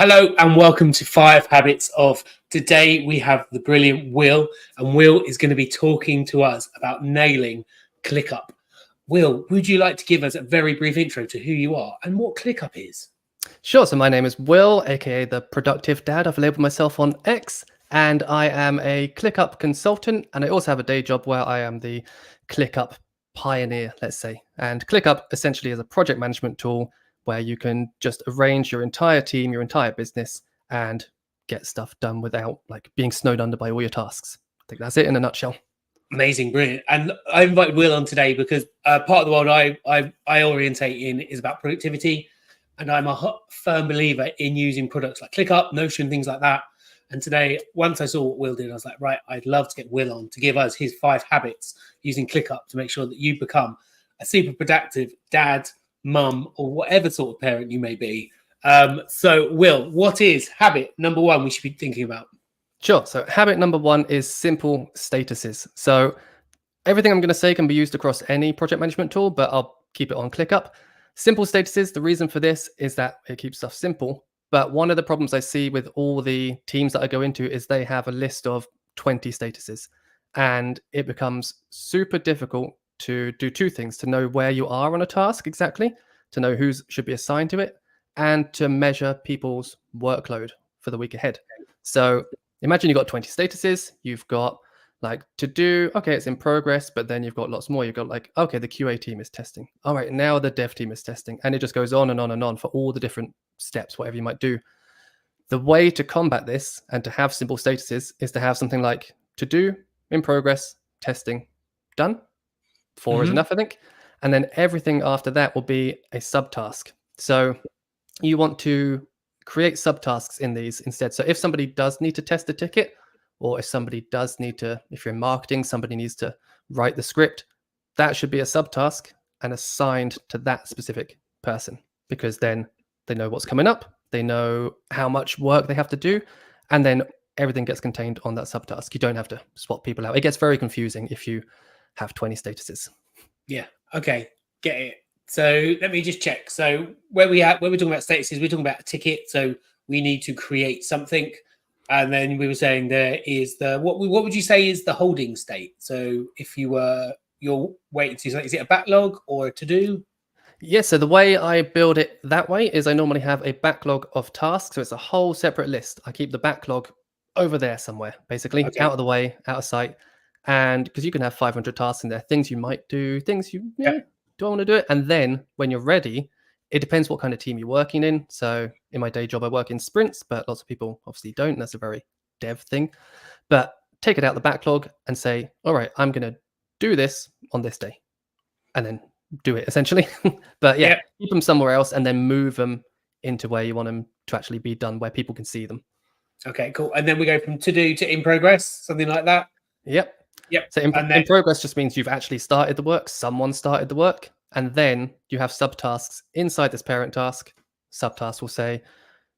Hello and welcome to 5 Habits of. Today we have the brilliant Will, and Will is going to be talking to us about nailing ClickUp. Will, would you like to give us a very brief intro to who you are and what ClickUp is? Sure. So my name is Will, aka the Productive Dad. I've labeled myself on X, and I am a ClickUp consultant. And I also have a day job where I am the ClickUp pioneer, let's say. And ClickUp essentially is a project management tool where you can just arrange your entire team, your entire business, and get stuff done without like being snowed under by all your tasks. I think that's it in a nutshell. Amazing, brilliant. And I invited Will on today because part of the world I orientate in is about productivity. And I'm a firm believer in using products like ClickUp, Notion, things like that. And today, once I saw what Will did, I was like, right, I'd love to get Will on to give us his 5 habits using ClickUp to make sure that you become a super productive dad, mum, or whatever sort of parent you may be. So, Will, what is habit number 1 we should be thinking about? Sure. So habit number 1 is simple statuses. So everything I'm going to say can be used across any project management tool, but I'll keep it on ClickUp. Simple statuses, the reason for this is that it keeps stuff simple. But one of the problems I see with all the teams that I go into is they have a list of 20 statuses. And it becomes super difficult to do 2 things: to know where you are on a task exactly, to know who should be assigned to it, and to measure people's workload for the week ahead. So imagine you've got 20 statuses, you've got like to do, okay, it's in progress, but then you've got lots more. You've got like, okay, the QA team is testing. All right, now the dev team is testing. And it just goes on and on and on for all the different steps, whatever you might do. The way to combat this and to have simple statuses is to have something like to do, in progress, testing, done. 4 is enough, I think. And then everything after that will be a subtask. So you want to create subtasks in these instead. So if somebody does need to test a ticket, or if somebody does need to, if you're in marketing, somebody needs to write the script, that should be a subtask and assigned to that specific person, because then they know what's coming up, they know how much work they have to do, and then everything gets contained on that subtask. You don't have to swap people out. It gets very confusing if you have 20 statuses. Yeah. Okay. Get it. So let me just check. So where we're talking about statuses, we're talking about a ticket. So we need to create something. And then we were saying there is what would you say is the holding state? So if you're waiting to, is it a backlog or a to-do? Yeah, so the way I build it that way is I normally have a backlog of tasks. So it's a whole separate list. I keep the backlog over there somewhere, basically, out of the way, out of sight. And because you can have 500 tasks in there, things you might do, things you do I want to do it? And then when you're ready, it depends what kind of team you're working in. So in my day job, I work in sprints, but lots of people obviously don't. That's a very dev thing. But take it out of the backlog and say, all right, I'm going to do this on this day, and then do it essentially. But yeah, keep them somewhere else and then move them into where you want them to actually be done, where people can see them. Okay, cool. And then we go from to do to in progress, something like that. Yep. So in progress just means you've actually started the work, someone started the work, and then you have subtasks inside this parent task. Subtask will say,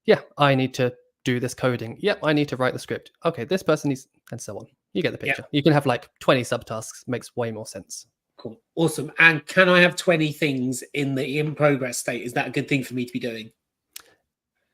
yeah, I need to do this coding. Yep, I need to write the script. Okay, this person needs, and so on. You get the picture. You can have like 20 subtasks, makes way more sense. Cool. Awesome. And can I have 20 things in the in progress state? Is that a good thing for me to be doing?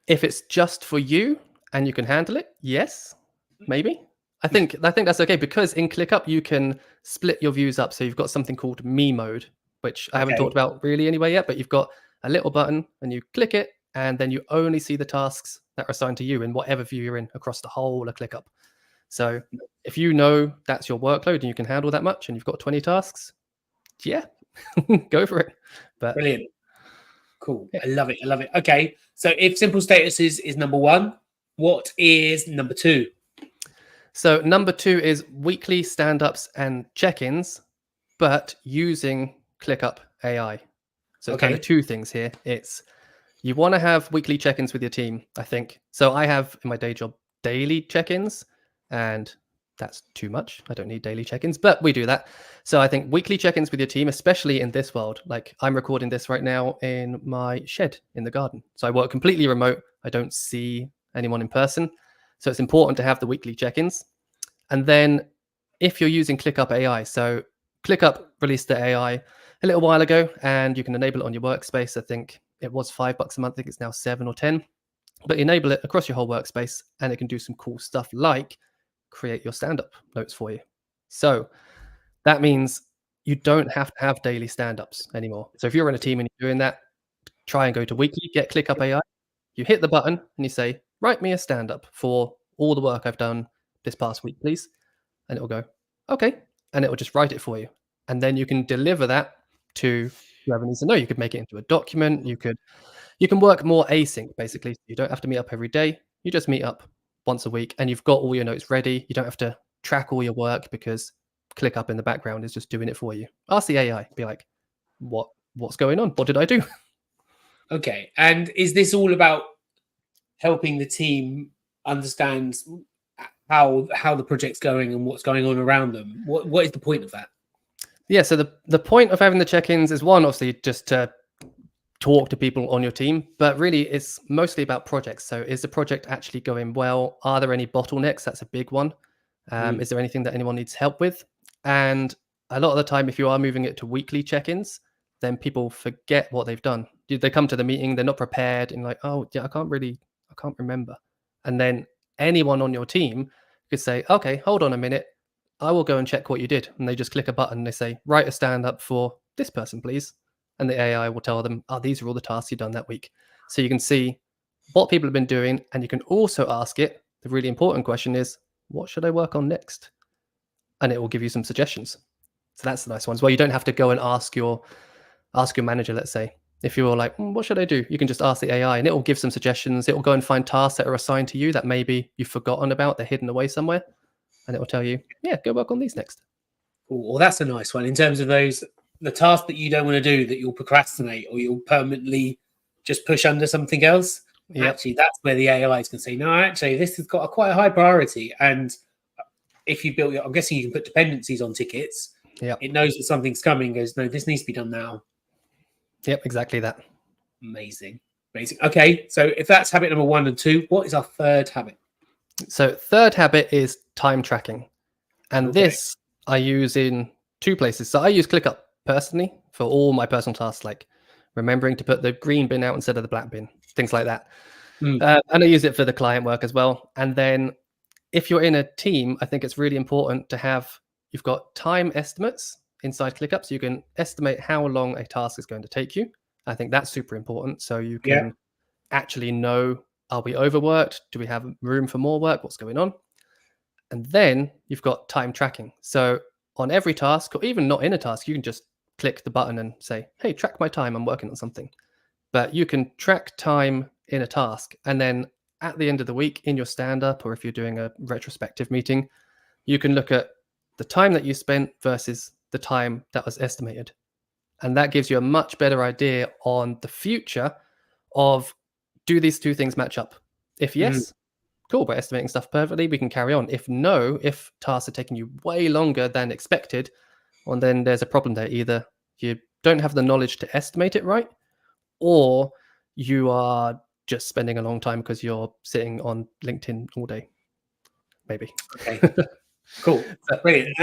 If it's just for you and you can handle it, yes, maybe. I think that's okay, because in ClickUp you can split your views up. So you've got something called me mode, which I haven't talked about really anyway yet, but you've got a little button and you click it, and then you only see the tasks that are assigned to you in whatever view you're in across the whole of ClickUp. So if you know that's your workload and you can handle that much and you've got 20 tasks, yeah, go for it. But brilliant. Cool. I love it. I love it. Okay. So if simple statuses is number 1, what is number 2? So number 2 is weekly stand-ups and check-ins, but using ClickUp AI. So kind of 2 things here. It's you want to have weekly check-ins with your team, I think. So I have in my day job daily check-ins, and that's too much. I don't need daily check-ins, but we do that. So I think weekly check-ins with your team, especially in this world, like I'm recording this right now in my shed in the garden. So I work completely remote. I don't see anyone in person. So it's important to have the weekly check-ins. And then if you're using ClickUp AI, so ClickUp released the AI a little while ago, and you can enable it on your workspace. I think it was $5 a month. I think it's now 7 or 10. but enable it across your whole workspace, and it can do some cool stuff like create your stand-up notes for you. So that means you don't have to have daily stand-ups anymore. So if you're in a team and you're doing that, try and go to weekly, get ClickUp AI. You hit the button and you say, write me a stand-up for all the work I've done this past week, please. And it will go, okay. And it will just write it for you. And then you can deliver that to whoever needs to know. You could make it into a document. You can work more async, basically. You don't have to meet up every day. You just meet up once a week and you've got all your notes ready. You don't have to track all your work because ClickUp in the background is just doing it for you. Ask the AI, be like, what's going on? What did I do? Okay. And is this all about helping the team understand how the project's going and what's going on around them? What is the point of that? Yeah, so the point of having the check-ins is one, obviously, just to talk to people on your team, but really it's mostly about projects. So is the project actually going well? Are there any bottlenecks? That's a big one. Is there anything that anyone needs help with? And a lot of the time, if you are moving it to weekly check-ins, then people forget what they've done. They come to the meeting, they're not prepared, and like, oh yeah, I can't remember. And then anyone on your team could say, okay, hold on a minute, I will go and check what you did. And they just click a button, they say, write a stand-up for this person, please. And the AI will tell them, oh, these are all the tasks you've done that week. So you can see what people have been doing, and you can also ask it, the really important question is, what should I work on next? And it will give you some suggestions. So that's the nice one as well. You don't have to go and ask your manager, let's say. If you're like, what should I do? You can just ask the AI and it will give some suggestions. It will go and find tasks that are assigned to you that maybe you've forgotten about, they're hidden away somewhere. And it will tell you, yeah, go work on these next. Cool. Well, that's a nice one in terms of the tasks that you don't want to do that you'll procrastinate or you'll permanently just push under something else. Yep. Actually, that's where the AI is going to say, no, actually, this has got quite a high priority. And if you build I'm guessing you can put dependencies on tickets. Yeah. It knows that something's coming, goes, no, this needs to be done now. Yep, exactly that. Amazing. Okay, so if that's habit number 1 and 2, what is our third habit? So third habit is time tracking. And this I use in 2 places. So I use ClickUp personally for all my personal tasks, like remembering to put the green bin out instead of the black bin, things like that. And I use it for the client work as well. And then if you're in a team, I think it's really important to have, you've got time estimates inside ClickUp, so you can estimate how long a task is going to take you. I think that's super important. So you can actually know, are we overworked? Do we have room for more work? What's going on? And then you've got time tracking. So on every task, or even not in a task, you can just click the button and say, hey, track my time, I'm working on something. But you can track time in a task. And then at the end of the week in your stand-up, or if you're doing a retrospective meeting, you can look at the time that you spent versus the time that was estimated. And that gives you a much better idea on the future of, do these 2 things match up? If yes, cool, we're estimating stuff perfectly, we can carry on. If no, if tasks are taking you way longer than expected, well, then there's a problem there. Either you don't have the knowledge to estimate it right, or you are just spending a long time because you're sitting on LinkedIn all day, maybe. Okay, cool. Brilliant.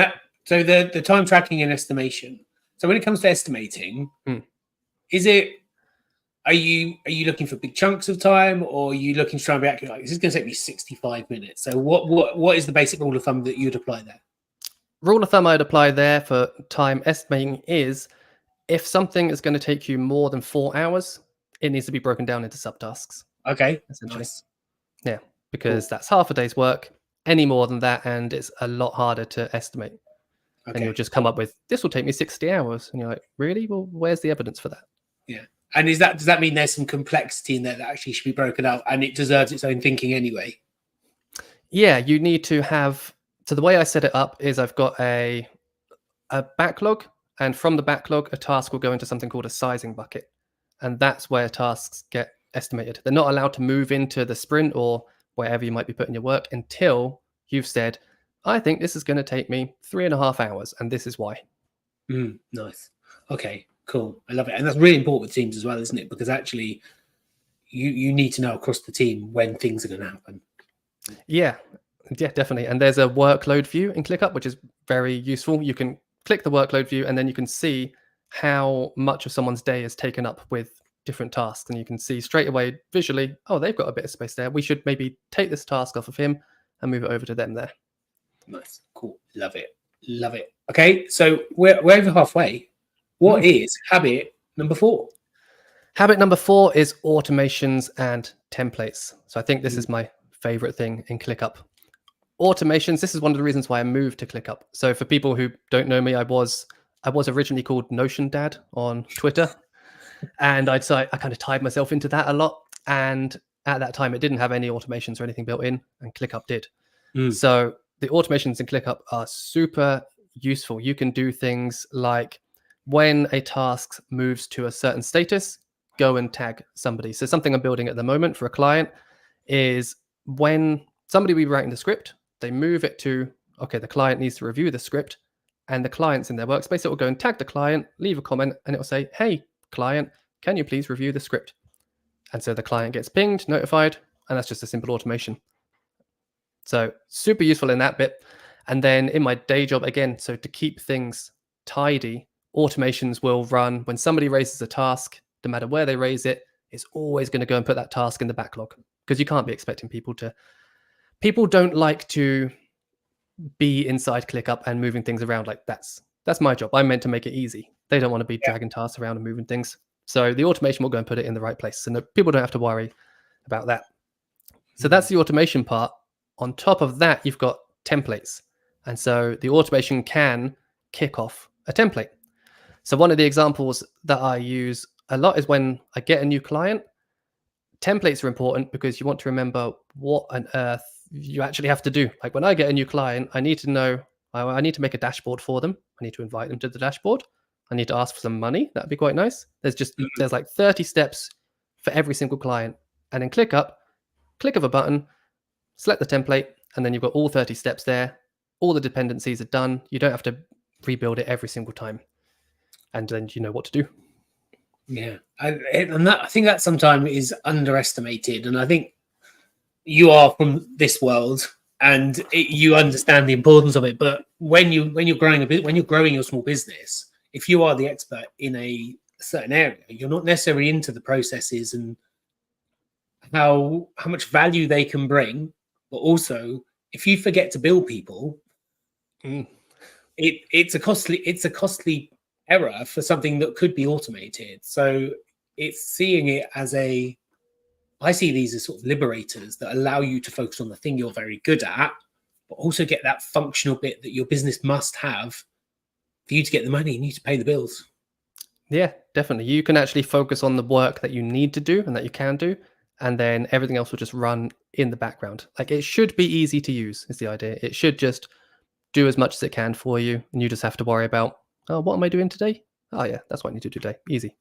So the time tracking and estimation. So when it comes to estimating, are you looking for big chunks of time, or are you looking to try and be accurate? Like, this is going to take me 65 minutes. So what is the basic rule of thumb that you'd apply there? Rule of thumb I'd apply there for time estimating is, if something is going to take you more than 4 hours, it needs to be broken down into subtasks. Okay, essentially. Nice. Yeah, because that's half a day's work. Any more than that, and it's a lot harder to estimate. And you'll just come up with, this will take me 60 hours. And you're like, really? Well, where's the evidence for that? Yeah. And does that mean there's some complexity in there that actually should be broken out and it deserves its own thinking anyway? Yeah, you need to have, so the way I set it up is I've got a backlog, and from the backlog, a task will go into something called a sizing bucket. And that's where tasks get estimated. They're not allowed to move into the sprint or wherever you might be putting your work until you've said, I think this is going to take me 3.5 hours, and this is why. Nice. Okay, cool. I love it. And that's really important with teams as well, isn't it? Because actually you need to know across the team when things are going to happen. Yeah, definitely. And there's a workload view in ClickUp, which is very useful. You can click the workload view, and then you can see how much of someone's day is taken up with different tasks, and you can see straight away visually, oh, they've got a bit of space there. We should maybe take this task off of him and move it over to them there. Nice. Cool. Love it. Love it. Okay. So we're over halfway. What is habit number 4? Habit number 4 is automations and templates. So I think this is my favorite thing in ClickUp. Automations, this is one of the reasons why I moved to ClickUp. So for people who don't know me, I was originally called Notion Dad on Twitter. And I kind of tied myself into that a lot. And at that time, it didn't have any automations or anything built in, and ClickUp did. So the automations in ClickUp are super useful. You can do things like when a task moves to a certain status, go and tag somebody. So something I'm building at the moment for a client is when somebody will be writing the script, they move it to, okay, the client needs to review the script, and the client's in their workspace. It will go and tag the client, leave a comment, and it will say, hey, client, can you please review the script? And so the client gets pinged, notified, and that's just a simple automation. So super useful in that bit. And then in my day job, again, so to keep things tidy, automations will run when somebody raises a task, no matter where they raise it, it's always going to go and put that task in the backlog, because you can't be expecting people don't like to be inside ClickUp and moving things around. Like that's my job. I'm meant to make it easy. They don't want to be dragging tasks around and moving things. So the automation will go and put it in the right place. So people don't have to worry about that. So that's the automation part. On top of that, you've got templates. And so the automation can kick off a template. So one of the examples that I use a lot is when I get a new client. Templates are important because you want to remember what on earth you actually have to do. Like when I get a new client, I need to know, I need to make a dashboard for them. I need to invite them to the dashboard. I need to ask for some money. That'd be quite nice. There's like 30 steps for every single client. And in ClickUp, click of a button, select the template, and then you've got all 30 steps there. All the dependencies are done. You don't have to rebuild it every single time. And then you know what to do. Yeah. I think that sometimes is underestimated. And I think you are from this world and you understand the importance of it. But when you're growing your small business, if you are the expert in a certain area, you're not necessarily into the processes and how much value they can bring. But also, if you forget to bill people, it's a costly error for something that could be automated. So it's seeing it as I see these as sort of liberators that allow you to focus on the thing you're very good at, but also get that functional bit that your business must have for you to get the money. You need to pay the bills. Yeah, definitely. You can actually focus on the work that you need to do and that you can do, and then everything else will just run in the background. Like it should be easy to use is the idea. It should just do as much as it can for you, and you just have to worry about, oh, what am I doing today? Oh yeah, that's what I need to do today. Easy.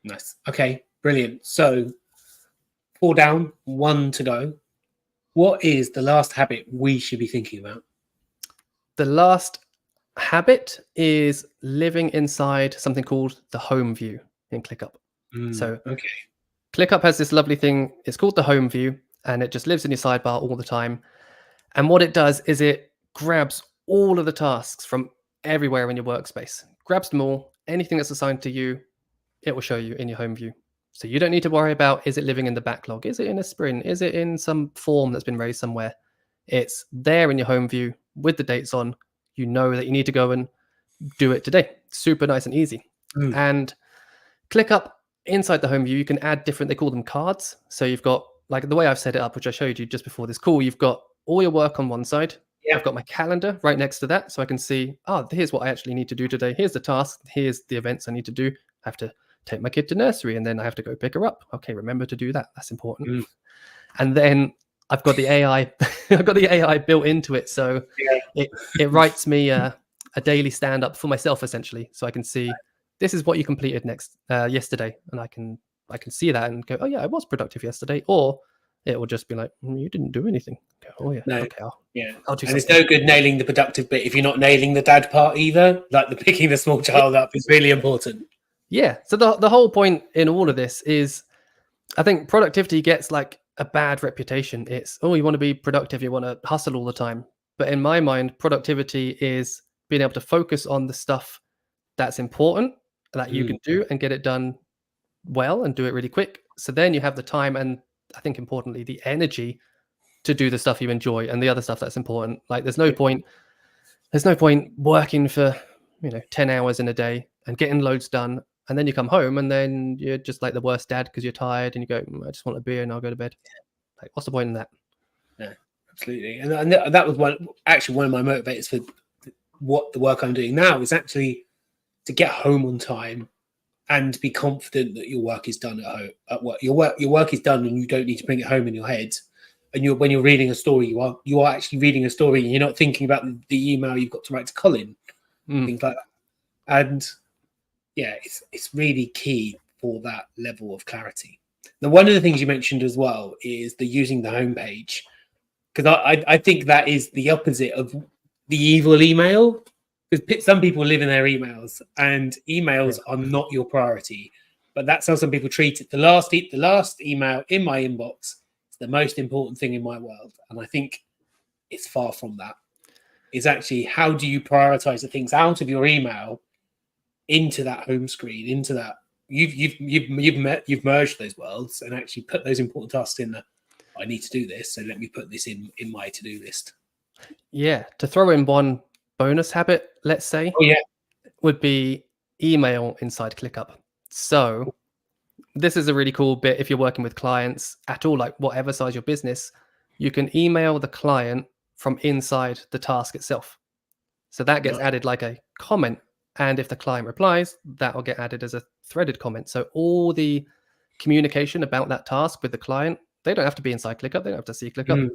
Nice. Okay, brilliant. So 4 down, 1 to go. What is the last habit we should be thinking about? The last habit is living inside something called the home view in ClickUp. So ClickUp has this lovely thing. It's called the home view, and it just lives in your sidebar all the time. And what it does is it grabs all of the tasks from everywhere in your workspace, grabs them all, anything that's assigned to you, it will show you in your home view. So you don't need to worry about, is it living in the backlog? Is it in a sprint? Is it in some form that's been raised somewhere? It's there in your home view with the dates on. You know that you need to go and do it today. Super nice and easy. And ClickUp inside the home view, you can add different, they call them cards. So you've got, like the way I've set it up, which I showed you just before this call, you've got all your work on one side. I've got my calendar right next to that. So I can see, here's what I actually need to do today. Here's the task. Here's the events I need to do. I have to take my kid to nursery and then I have to go pick her up. Okay, remember to do that. That's important. And then I've got the AI. I've got the AI built into it. So it writes me a daily stand-up for myself, essentially. So I can see this is what you completed yesterday. And I can see that and go, oh yeah, I was productive yesterday. Or it will just be like, you didn't do anything. Go, oh yeah, no. okay, I'll do something. And it's no good nailing the productive bit if you're not nailing the dad part either. Like the picking the small child up is really important. Yeah. So the whole point in all of this is, I think productivity gets like a bad reputation. It's, you want to be productive, you want to hustle all the time. But in my mind, productivity is being able to focus on the stuff that's important that you can do and get it done well and do it really quick. So then you have the time and, I think importantly, the energy to do the stuff you enjoy and the other stuff that's important. Like there's no point working for 10 hours in a day and getting loads done, and then you come home and then you're just like the worst dad because you're tired and you go, I just want a beer and I'll go to bed. Like, what's the point in that? Yeah, absolutely. And that was one of my motivators for what the work I'm doing now is actually to get home on time and be confident that your work is done at work. Your work is done and you don't need to bring it home in your head. And when you're reading a story, you are actually reading a story and you're not thinking about the email you've got to write to Colin, things like that. And yeah, it's really key for that level of clarity. Now, one of the things you mentioned as well is using the homepage, because I think that is the opposite of the evil email. Because some people live in their emails, and emails are not your priority. But that's how some people treat it. The last email in my inbox is the most important thing in my world, and I think it's far from that. It's actually, how do you prioritize the things out of your email into that home screen, into that you've merged those worlds and actually put those important tasks in. I need to do this, so let me put this in my to-do list. Yeah, to throw in one bonus habit, let's say, would be email inside ClickUp. So this is a really cool bit. If you're working with clients at all, like whatever size your business, you can email the client from inside the task itself. So that gets added like a comment. And if the client replies, that will get added as a threaded comment. So all the communication about that task with the client, they don't have to be inside ClickUp. They don't have to see ClickUp.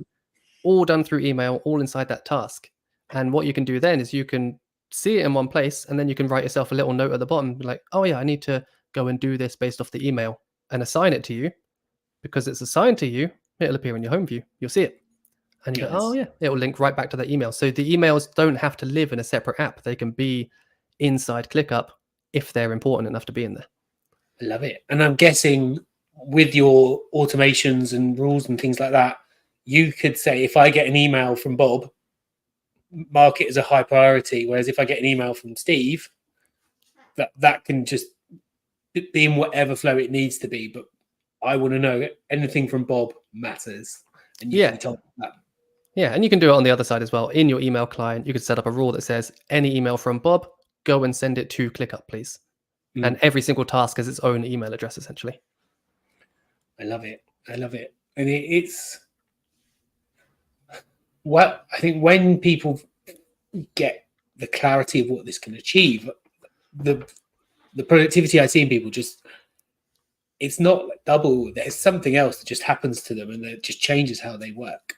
All done through email, all inside that task. And what you can do then is you can see it in one place, and then you can write yourself a little note at the bottom, like, oh yeah, I need to go and do this based off the email, and assign it to you. Because it's assigned to you, it'll appear in your home view. You'll see it. And you go, oh yeah, it will link right back to that email. So the emails don't have to live in a separate app. They can be inside ClickUp if they're important enough to be in there. I love it. And I'm guessing with your automations and rules and things like that, you could say, if I get an email from Bob, mark it as a high priority. Whereas if I get an email from Steve, that can just be in whatever flow it needs to be. But I want to know anything from Bob matters. And you can tell that. Yeah, and you can do it on the other side as well. In your email client, you could set up a rule that says, any email from Bob, go and send it to ClickUp, please. And every single task has its own email address, essentially. I love it. And it's what I think when people get the clarity of what this can achieve, the productivity I see in people it's not like double. There's something else that just happens to them, and it just changes how they work.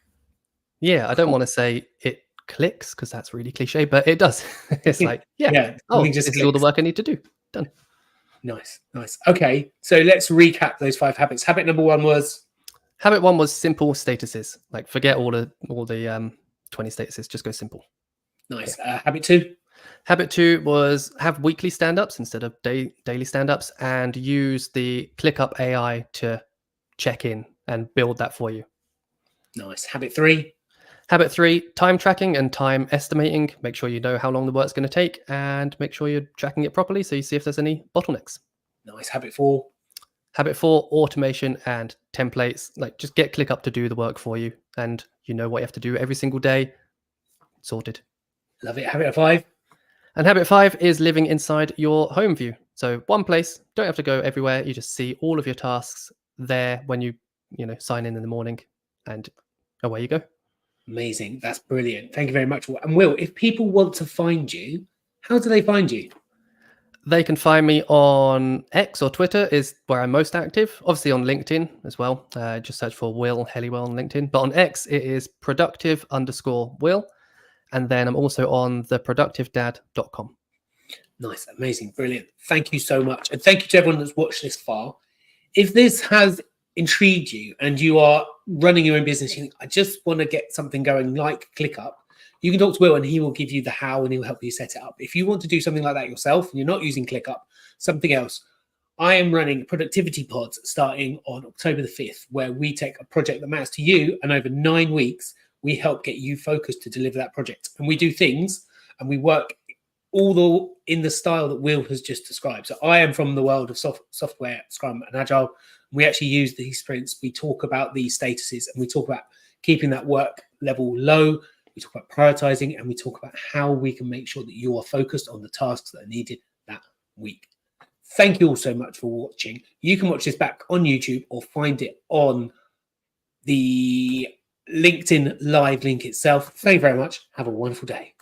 Yeah, I don't want to say it clicks because that's really cliche, but it does. It's like, this is all the work I need to do. Done. Nice. Okay, so let's recap those 5 habits. Habit number 1 was? Habit 1 was simple statuses. Like, forget all the 20 statuses. Just go simple. Nice. Habit 2? Habit 2 was have weekly stand-ups instead of daily stand-ups, and use the ClickUp AI to check in and build that for you. Nice. Habit 3? Habit 3, time tracking and time estimating. Make sure you know how long the work's going to take, and make sure you're tracking it properly so you see if there's any bottlenecks. Nice. Habit 4? Habit 4, automation and templates. Like, just get ClickUp to do the work for you, and you know what you have to do every single day. Sorted. Love it. Habit 5? And habit 5 is living inside your home view. So one place, don't have to go everywhere. You just see all of your tasks there when you sign in the morning, and away you go. Amazing. That's brilliant. Thank you very much. And Will, if people want to find you, how do they find you? They can find me on X, or Twitter is where I'm most active. Obviously on LinkedIn as well. Just search for Will Helliwell on LinkedIn. But on X, it is productive_Will. And then I'm also on theproductivedad.com. Nice. Amazing. Brilliant. Thank you so much. And thank you to everyone that's watched this far. If this has intrigued you and you are running your own business, you think, I just want to get something going like ClickUp, you can talk to Will and he will give you the how and he'll help you set it up. If you want to do something like that yourself and you're not using ClickUp, something else, I am running productivity pods starting on October the 5th, where we take a project that matters to you, and over 9 weeks, we help get you focused to deliver that project. And we do things and we work all in the style that Will has just described. So I am from the world of software, Scrum and Agile. We actually use these sprints. We talk about these statuses, and we talk about keeping that work level low. We talk about prioritizing, and we talk about how we can make sure that you are focused on the tasks that are needed that week. Thank you all so much for watching. You can watch this back on YouTube or find it on the LinkedIn live link itself. Thank you very much. Have a wonderful day.